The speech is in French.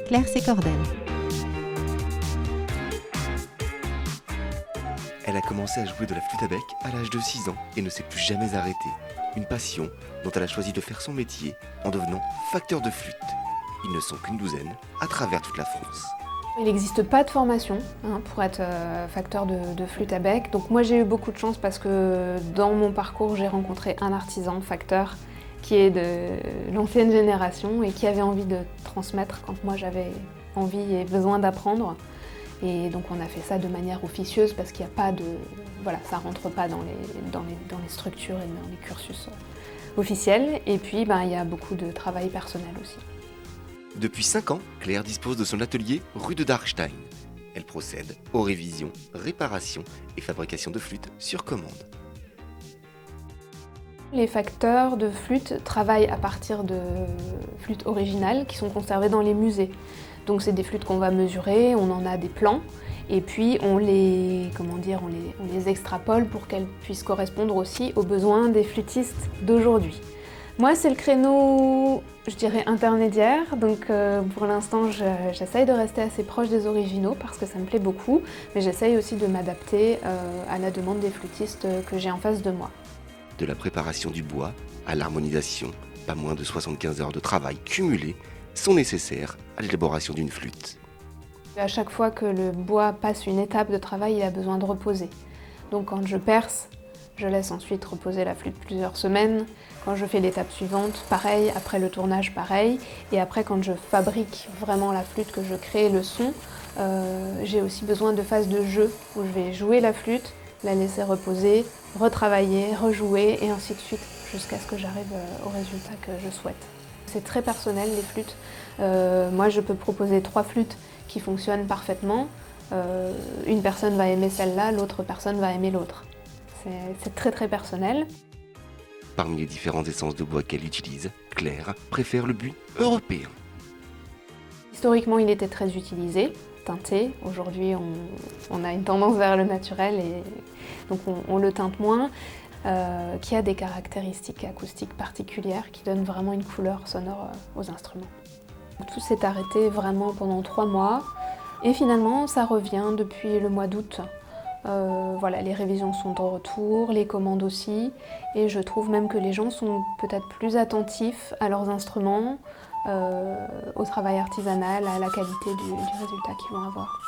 Claire Sécordel. Elle a commencé à jouer de la flûte à bec à l'âge de 6 ans et ne s'est plus jamais arrêtée. Une passion dont elle a choisi de faire son métier en devenant facteur de flûte. Ils ne sont qu'une douzaine à travers toute la France. Il n'existe pas de formation pour être facteur de flûte à bec. Donc moi j'ai eu beaucoup de chance parce que dans mon parcours j'ai rencontré un artisan facteur qui est de l'ancienne génération et qui avait envie de transmettre quand moi j'avais envie et besoin d'apprendre. Et donc on a fait ça de manière officieuse parce qu'il n'y a pas de... Voilà, ça ne rentre pas dans les structures et dans les cursus officiels. Et puis il y a beaucoup de travail personnel aussi. Depuis 5 ans, Claire dispose de son atelier rue de Darkstein. Elle procède aux révisions, réparations et fabrication de flûtes sur commande. Les facteurs de flûte travaillent à partir de flûtes originales qui sont conservées dans les musées. Donc c'est des flûtes qu'on va mesurer, on en a des plans et puis on les extrapole pour qu'elles puissent correspondre aussi aux besoins des flûtistes d'aujourd'hui. Moi, c'est le créneau, je dirais, intermédiaire, donc pour l'instant, j'essaye de rester assez proche des originaux parce que ça me plaît beaucoup, mais j'essaye aussi de m'adapter à la demande des flûtistes que j'ai en face de moi. De la préparation du bois à l'harmonisation, pas moins de 75 heures de travail cumulées sont nécessaires à l'élaboration d'une flûte. À chaque fois que le bois passe une étape de travail, il a besoin de reposer. Donc quand je perce, je laisse ensuite reposer la flûte plusieurs semaines. Quand je fais l'étape suivante, pareil. Après le tournage, pareil. Et après, quand je fabrique vraiment la flûte, que je crée le son, j'ai aussi besoin de phases de jeu où je vais jouer la flûte, la laisser reposer, retravailler, rejouer et ainsi de suite jusqu'à ce que j'arrive au résultat que je souhaite. C'est très personnel, les flûtes. Moi, je peux proposer 3 flûtes qui fonctionnent parfaitement. Une personne va aimer celle-là, l'autre personne va aimer l'autre. C'est très très personnel. Parmi les différentes essences de bois qu'elle utilise, Claire préfère le buis européen. Historiquement, il était très utilisé, teinté. Aujourd'hui, on a une tendance vers le naturel et donc on le teinte moins, qui a des caractéristiques acoustiques particulières qui donnent vraiment une couleur sonore aux instruments. Tout s'est arrêté vraiment pendant 3 mois et finalement, ça revient depuis le mois d'août. Voilà, les révisions sont de retour, les commandes aussi, et je trouve même que les gens sont peut-être plus attentifs à leurs instruments, au travail artisanal, à la qualité du résultat qu'ils vont avoir.